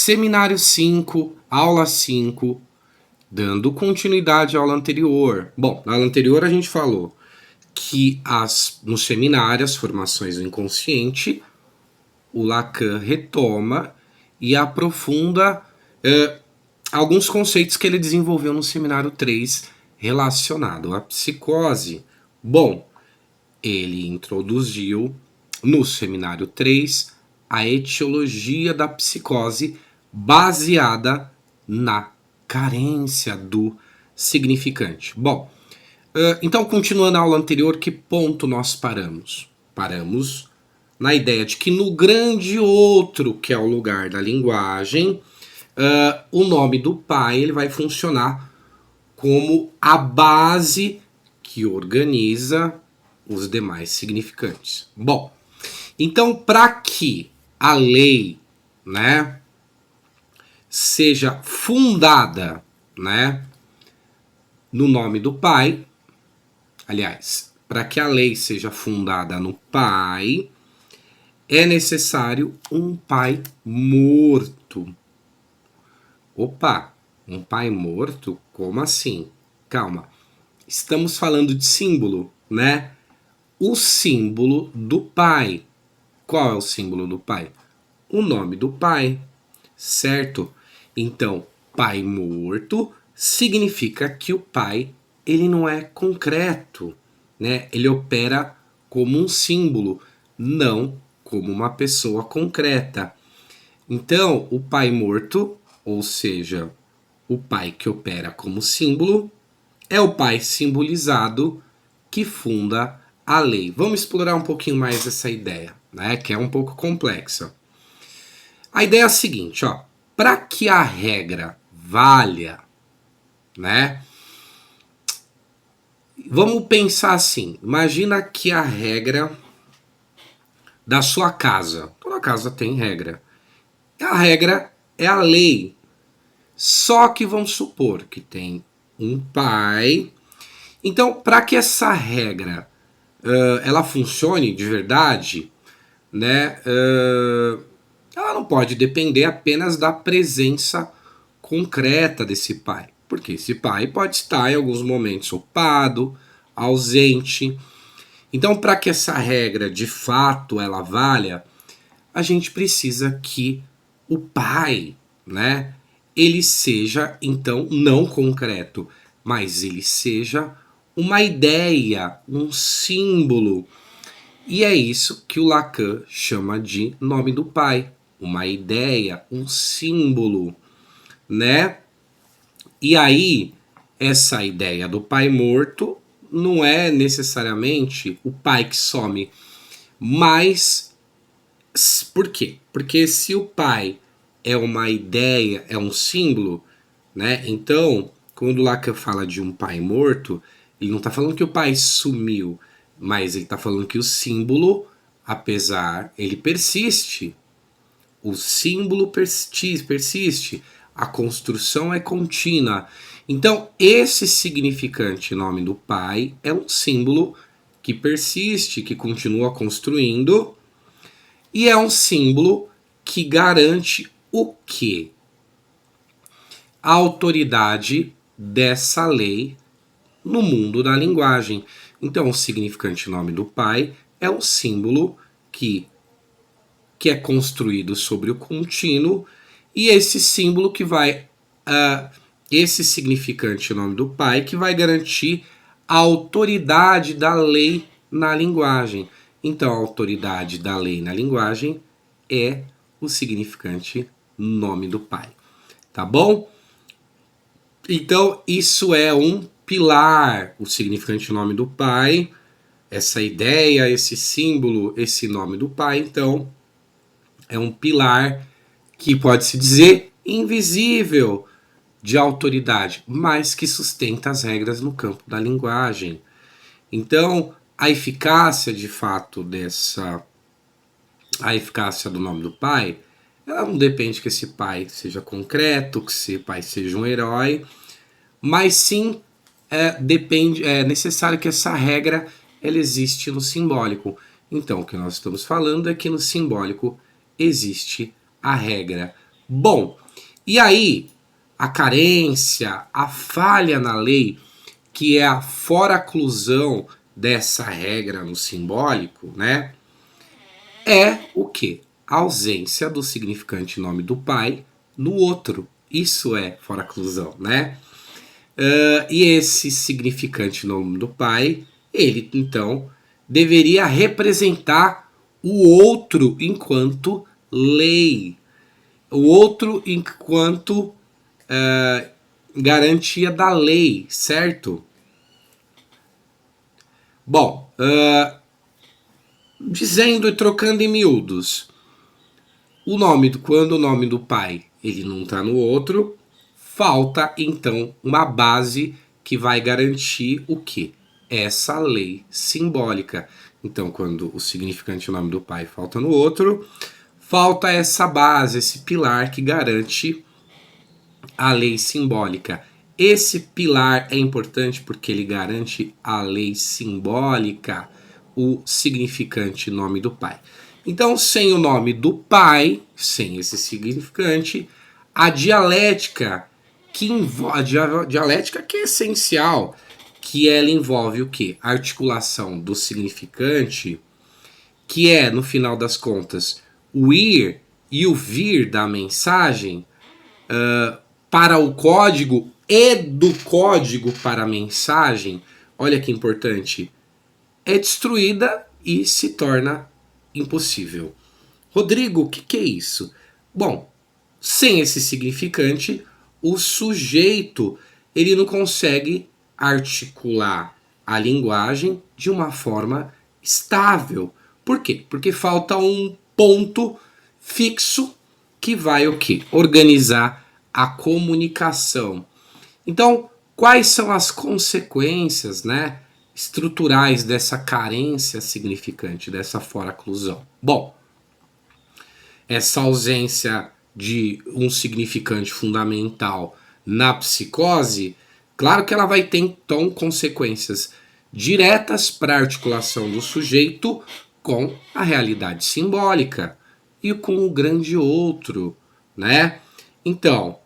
Seminário 5, aula 5, dando continuidade à aula anterior. Bom, na aula anterior a gente falou que no seminário, as formações do inconsciente, o Lacan retoma e aprofunda alguns conceitos que ele desenvolveu no seminário 3 relacionado à psicose. Bom, ele introduziu no seminário 3 a etiologia da psicose baseada na carência do significante. Bom, então continuando a aula anterior, que ponto nós paramos? Paramos na ideia de que no grande outro, que é o lugar da linguagem, o nome do pai ele vai funcionar como a base que organiza os demais significantes. Bom, então para que a lei, né, seja fundada, né, no nome do pai, aliás, para que a lei seja fundada no pai, é necessário um pai morto. Opa, um pai morto? Como assim? Calma, estamos falando de símbolo, né? O símbolo do pai. Qual é o símbolo do pai? O nome do pai, certo? Então, pai morto significa que o pai ele não é concreto, né? Ele opera como um símbolo, não como uma pessoa concreta. Então, o pai morto, ou seja, o pai que opera como símbolo, é o pai simbolizado que funda a lei. Vamos explorar um pouquinho mais essa ideia, né? Que é um pouco complexa. A ideia é a seguinte, ó. Para que a regra valha, né? Vamos pensar assim. Imagina que a regra da sua casa. Toda casa tem regra. A regra é a lei. Só que vamos supor que tem um pai. Então, para que essa regra ela funcione de verdade, né? Ela não pode depender apenas da presença concreta desse pai. Porque esse pai pode estar em alguns momentos ocupado, ausente. Então, para que essa regra de fato ela valha, a gente precisa que o pai, né, ele seja então não concreto, mas ele seja uma ideia, um símbolo. E é isso que o Lacan chama de nome do pai, uma ideia, um símbolo, né? E aí, essa ideia do pai morto não é necessariamente o pai que some, mas por quê? Porque se o pai é uma ideia, é um símbolo, né? Então, quando o Lacan fala de um pai morto, ele não está falando que o pai sumiu, mas ele está falando que o símbolo, apesar, ele persiste. O símbolo persiste. A construção é contínua. Então, esse significante nome do pai é um símbolo que persiste, que continua construindo, e é um símbolo que garante o quê? A autoridade dessa lei no mundo da linguagem. Então, o significante nome do pai é um símbolo que é construído sobre o contínuo, e esse símbolo que vai, esse significante nome do pai que vai garantir a autoridade da lei na linguagem. Então, a autoridade da lei na linguagem é o significante nome do pai. Tá bom? Então, isso é um pilar, o significante nome do pai, essa ideia, esse símbolo, esse nome do pai, então, é um pilar que pode-se dizer invisível de autoridade, mas que sustenta as regras no campo da linguagem. Então, a eficácia, de fato, a eficácia do nome do pai, ela não depende que esse pai seja concreto, que esse pai seja um herói, mas sim é necessário que essa regra ela existe no simbólico. Então, o que nós estamos falando é que no simbólico existe a regra Bom, e aí a carência, a falha na lei, que é a foraclusão dessa regra no simbólico, né? É o quê? A ausência do significante nome do pai no outro. Isso é foraclusão, né? E esse significante nome do pai, ele então deveria representar o outro enquanto lei, o outro enquanto garantia da lei, certo? Bom, dizendo e trocando em miúdos, quando o nome do pai ele não está no outro, falta então uma base que vai garantir o que? Essa lei simbólica. Então, quando o significante o nome do pai falta no outro, falta essa base, esse pilar que garante a lei simbólica. Esse pilar é importante porque ele garante a lei simbólica, o significante nome do pai. Então, sem o nome do pai, sem esse significante, a dialética a dialética que é essencial, que ela envolve o quê? A articulação do significante, que é, no final das contas, o ir e o vir da mensagem, para o código e do código para a mensagem, olha que importante, é destruída e se torna impossível. Rodrigo, o que é isso? Bom, sem esse significante, o sujeito ele não consegue articular a linguagem de uma forma estável. Por quê? Porque falta um ponto fixo que vai o quê? Organizar a comunicação. Então, quais são as consequências, né, estruturais dessa carência significante, dessa foraclusão? Bom, essa ausência de um significante fundamental na psicose, claro que ela vai ter então consequências diretas para a articulação do sujeito com a realidade simbólica e com o grande outro, né? Então,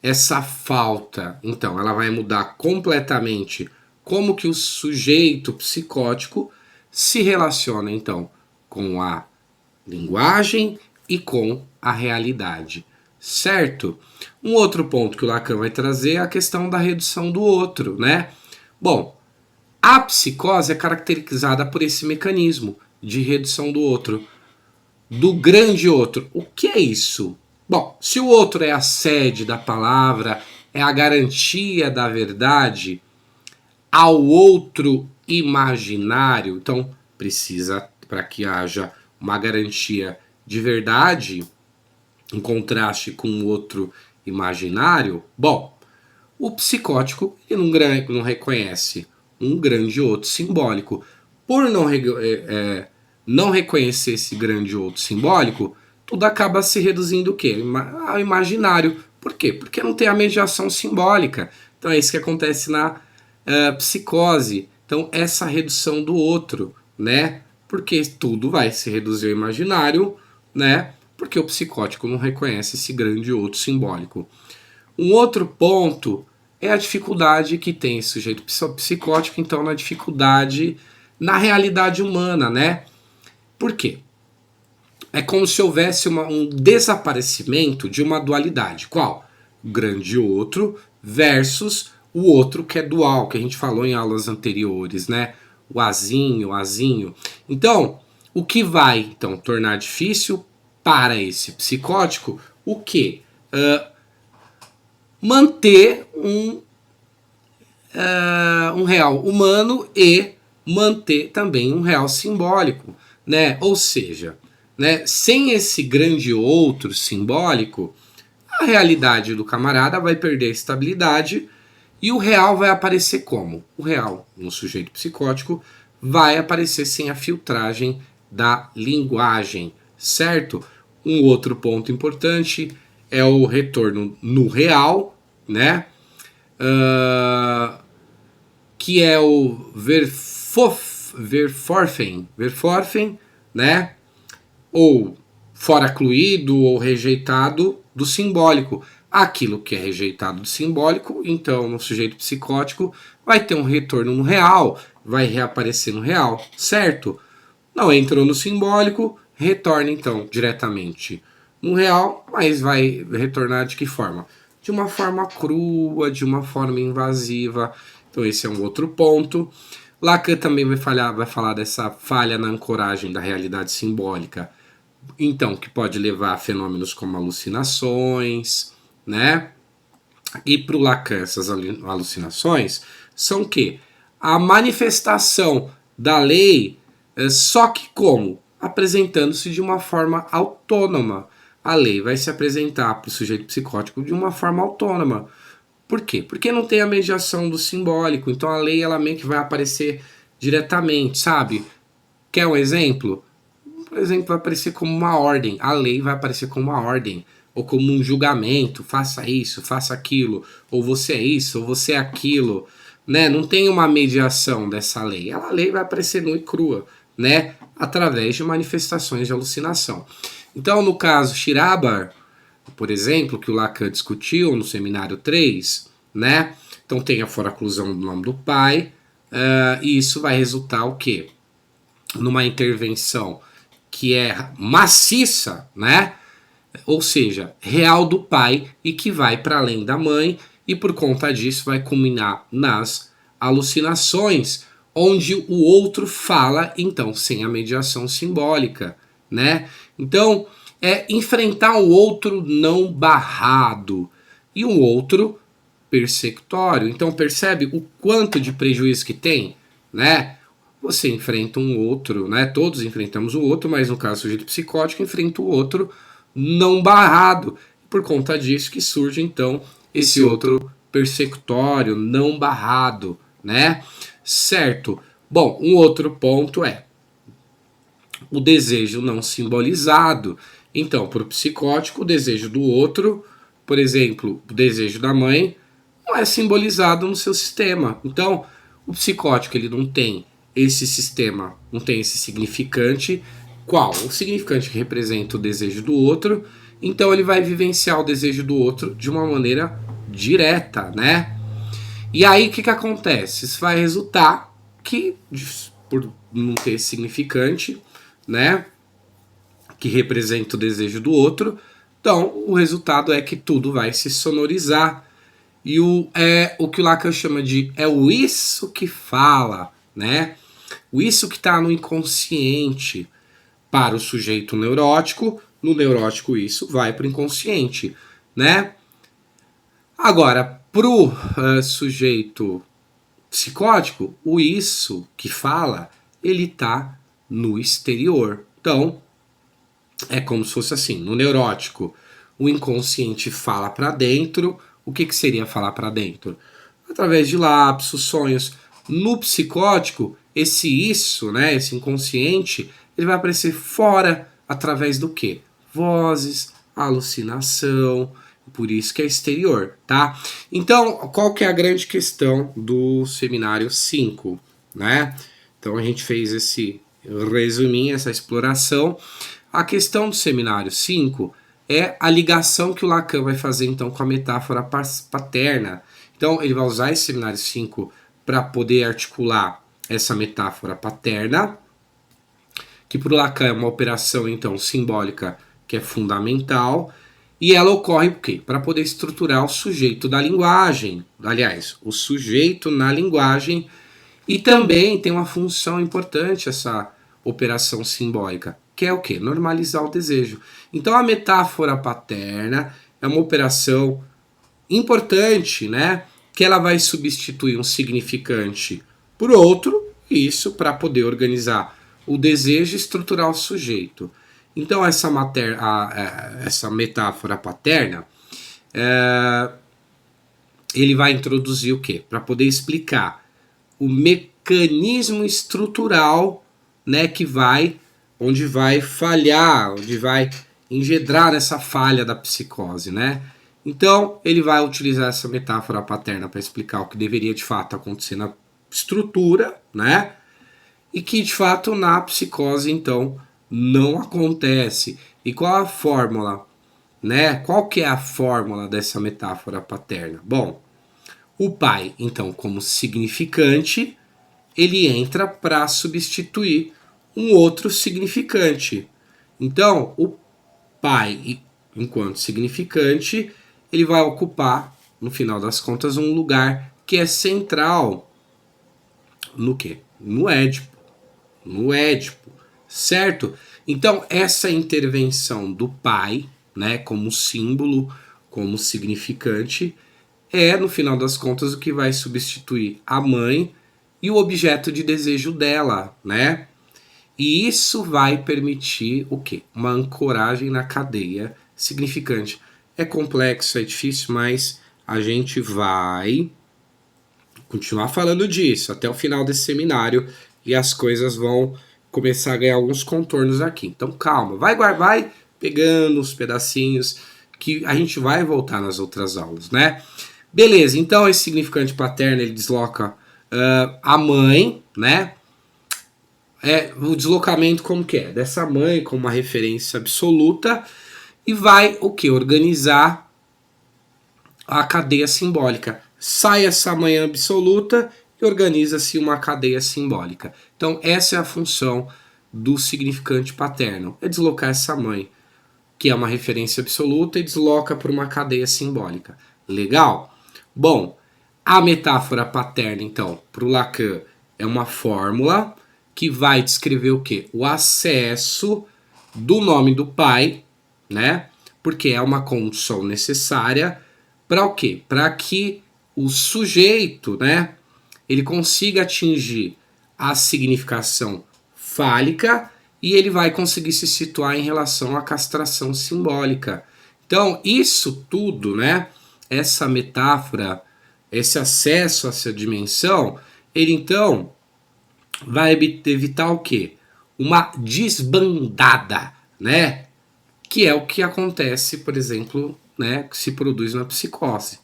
essa falta, então, ela vai mudar completamente como que o sujeito psicótico se relaciona então com a linguagem e com a realidade, certo? Um outro ponto que o Lacan vai trazer é a questão da redução do outro, né? Bom, a psicose é caracterizada por esse mecanismo de redução do outro, do grande outro. O que é isso? Bom, se o outro é a sede da palavra, é a garantia da verdade ao outro imaginário, então precisa, para que haja uma garantia de verdade, em contraste com o outro imaginário, bom, o psicótico ele não reconhece um grande outro simbólico. Por não reconhecer esse grande outro simbólico, tudo acaba se reduzindo o quê? Ao imaginário. Por quê? Porque não tem a mediação simbólica. Então é isso que acontece na psicose. Então essa redução do outro, né? Porque tudo vai se reduzir ao imaginário, né? Porque o psicótico não reconhece esse grande outro simbólico. Um outro ponto é a dificuldade que tem esse sujeito psicótico, então, na dificuldade na realidade humana, né? Por quê? É como se houvesse um desaparecimento de uma dualidade. Qual? O grande outro versus o outro que é dual, que a gente falou em aulas anteriores, né? O azinho, o azinho. Então, o que vai então tornar difícil para esse psicótico o quê? Manter um real humano e manter também um real simbólico, né? Ou seja, né, sem esse grande outro simbólico, a realidade do camarada vai perder a estabilidade e o real vai aparecer como? O real, no sujeito psicótico, vai aparecer sem a filtragem da linguagem, certo? Um outro ponto importante é o retorno no real, né? Que é o Verforfen, né? Ou fora excluído ou rejeitado do simbólico. Aquilo que é rejeitado do simbólico, então no sujeito psicótico vai ter um retorno no real, vai reaparecer no real, certo? Não entrou no simbólico, retorna então diretamente no real, mas vai retornar de que forma? De uma forma crua, de uma forma invasiva. Então esse é um outro ponto. Lacan também vai falar dessa falha na ancoragem da realidade simbólica, então que pode levar a fenômenos como alucinações, né? E para o Lacan essas alucinações são que a manifestação da lei, só que como? Apresentando-se de uma forma autônoma. A lei vai se apresentar para o sujeito psicótico de uma forma autônoma. Por quê? Porque não tem a mediação do simbólico, então a lei ela meio que vai aparecer diretamente, sabe? Quer um exemplo? Por exemplo, vai aparecer como uma ordem, a lei vai aparecer como uma ordem, ou como um julgamento, faça isso, faça aquilo, ou você é isso, ou você é aquilo, né? Não tem uma mediação dessa lei, a lei vai aparecer nua e crua, né? Através de manifestações de alucinação. Então, no caso Shirabar, por exemplo, que o Lacan discutiu no seminário 3, né? Então tem a foraclusão do nome do pai, e isso vai resultar o quê? Numa intervenção que é maciça, né? Ou seja, real do pai e que vai para além da mãe e por conta disso vai culminar nas alucinações, onde o outro fala, então, sem a mediação simbólica, né? Então, é enfrentar o outro não barrado e um outro persecutório. Então, percebe o quanto de prejuízo que tem, né? Você enfrenta um outro, né? Todos enfrentamos o outro, mas no caso do sujeito psicótico enfrenta o outro não barrado. Por conta disso que surge então esse outro persecutório não barrado, né? Certo. Bom, um outro ponto é o desejo não simbolizado. Então, para o psicótico, o desejo do outro, por exemplo, o desejo da mãe, não é simbolizado no seu sistema. Então, o psicótico ele não tem esse sistema, não tem esse significante. Qual? O significante que representa o desejo do outro. Então, ele vai vivenciar o desejo do outro de uma maneira direta, né? E aí, o que acontece? Isso vai resultar que, por não ter esse significante, né, que representa o desejo do outro, então o resultado é que tudo vai se sonorizar. E o que o Lacan chama de é o isso que fala, né? O isso que está no inconsciente para o sujeito neurótico, no neurótico isso vai para o inconsciente, né? Agora, pro sujeito psicótico, o isso que fala, ele tá no exterior. Então, é como se fosse assim, no neurótico, o inconsciente fala para dentro. O que seria falar para dentro? Através de lapsos, sonhos. No psicótico, esse isso, né, esse inconsciente, ele vai aparecer fora através do quê? Vozes, alucinação, por isso que é exterior, tá? Então, qual que é a grande questão do seminário 5, né? Então a gente fez esse resuminho, essa exploração. A questão do seminário 5 é a ligação que o Lacan vai fazer então com a metáfora paterna. Então ele vai usar esse seminário 5 para poder articular essa metáfora paterna, que para o Lacan é uma operação então simbólica que é fundamental, e ela ocorre por quê? Para poder estruturar o sujeito da linguagem, aliás, o sujeito na linguagem, e também tem uma função importante essa operação simbólica, que é o quê? Normalizar o desejo. Então a metáfora paterna é uma operação importante, né? Que ela vai substituir um significante por outro, isso para poder organizar o desejo e estruturar o sujeito. Então essa metáfora paterna, ele vai introduzir o quê? Para poder explicar o mecanismo estrutural, né, onde vai falhar, onde vai engedrar nessa falha da psicose, né? Então, ele vai utilizar essa metáfora paterna para explicar o que deveria de fato acontecer na estrutura, né? E que de fato na psicose, então, não acontece. E qual a fórmula, né? Qual que é a fórmula dessa metáfora paterna? Bom, o pai, então, como significante, ele entra para substituir um outro significante. Então, o pai, enquanto significante, ele vai ocupar, no final das contas, um lugar que é central no quê? No Édipo. No Édipo, certo? Então, essa intervenção do pai, né, como símbolo, como significante, é, no final das contas, o que vai substituir a mãe e o objeto de desejo dela, né? E isso vai permitir o quê? Uma ancoragem na cadeia significante. É complexo, é difícil, mas a gente vai continuar falando disso até o final desse seminário e as coisas vão começar a ganhar alguns contornos aqui. Então calma, vai pegando os pedacinhos que a gente vai voltar nas outras aulas, né? Beleza, então esse significante paterno ele desloca a mãe, né? O deslocamento como que é? Dessa mãe como uma referência absoluta e vai o que? Organizar a cadeia simbólica. Sai essa mãe absoluta e organiza-se uma cadeia simbólica. Então essa é a função do significante paterno. É deslocar essa mãe, que é uma referência absoluta, e desloca para uma cadeia simbólica. Legal? Bom, a metáfora paterna, então, para o Lacan, é uma fórmula que vai descrever o quê? O acesso do nome do pai, né? Porque é uma condição necessária para o quê? Para que o sujeito, né, ele consiga atingir a significação fálica e ele vai conseguir se situar em relação à castração simbólica. Então, isso tudo, né, essa metáfora, esse acesso a essa dimensão, ele então vai evitar o quê? Uma desbandada, né? Que é o que acontece, por exemplo, né, que se produz na psicose.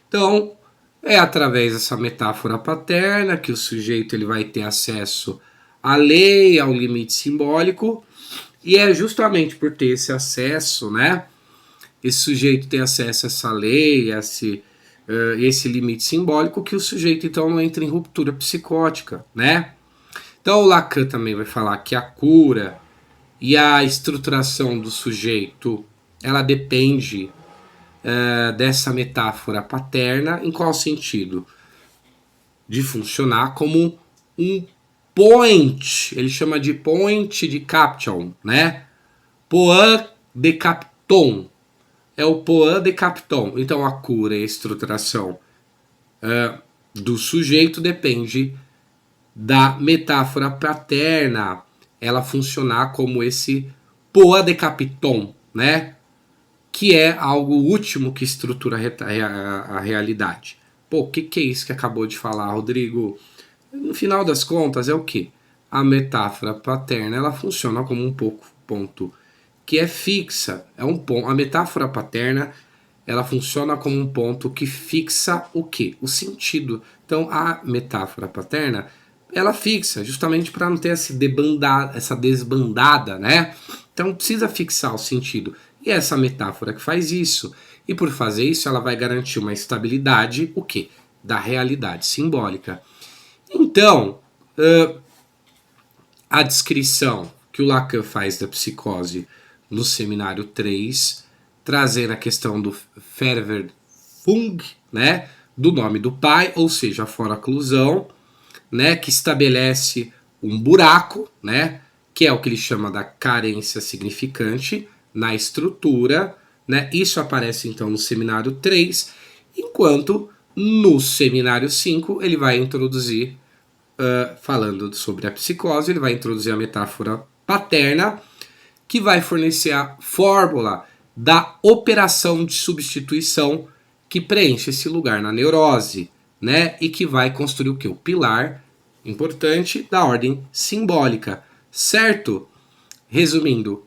Então, é através dessa metáfora paterna que o sujeito ele vai ter acesso à lei, ao limite simbólico, e é justamente por ter esse acesso, né, esse sujeito ter acesso a essa lei, a esse limite simbólico, que o sujeito então não entra em ruptura psicótica, né? Então o Lacan também vai falar que a cura e a estruturação do sujeito, ela depende dessa metáfora paterna. Em qual sentido? De funcionar como um point, ele chama de point de caption, né? Point de capton, é o point de capton. Então a cura e a estruturação do sujeito depende da metáfora paterna, ela funcionar como esse point de capton, né? Que é algo último que estrutura a realidade. Pô, o que é isso que acabou de falar, Rodrigo? No final das contas, é o que? A metáfora paterna, ela funciona como um ponto que é fixa. É um ponto. A metáfora paterna, ela funciona como um ponto que fixa o quê? O sentido. Então, a metáfora paterna, ela fixa, justamente para não ter essa desbandada, né? Então, precisa fixar o sentido. E é essa metáfora que faz isso. E por fazer isso, ela vai garantir uma estabilidade, o quê? Da realidade simbólica. Então, a descrição que o Lacan faz da psicose no seminário 3, trazendo a questão do Verwerfung, né, do nome do pai, ou seja, a foraclusão, né, que estabelece um buraco, né, que é o que ele chama da carência significante na estrutura, né? Isso aparece então no seminário 3, enquanto no seminário 5 ele vai introduzir, falando sobre a psicose, ele vai introduzir a metáfora paterna, que vai fornecer a fórmula da operação de substituição que preenche esse lugar na neurose, né? E que vai construir o que? O pilar importante da ordem simbólica, certo? Resumindo,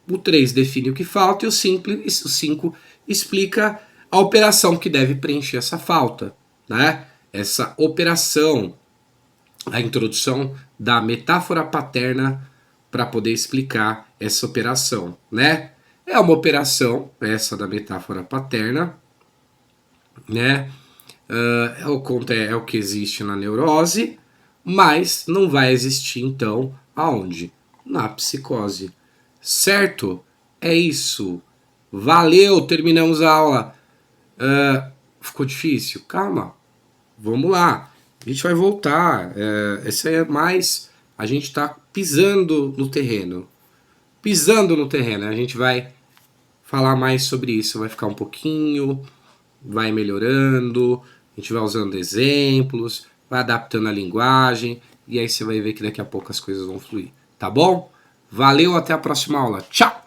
o 3 define o que falta e o 5 explica a operação que deve preencher essa falta, né? Essa operação, a introdução da metáfora paterna para poder explicar essa operação, né? É uma operação, essa da metáfora paterna, né? É o que existe na neurose, mas não vai existir então aonde? Na psicose. Certo? É isso. Valeu, terminamos a aula. Ficou difícil? Calma, vamos lá. A gente vai voltar. Essa é mais. A gente está pisando no terreno. Pisando no terreno. A gente vai falar mais sobre isso. Vai ficar um pouquinho, vai melhorando. A gente vai usando exemplos, vai adaptando a linguagem. E aí você vai ver que daqui a pouco as coisas vão fluir. Tá bom? Valeu, até a próxima aula. Tchau!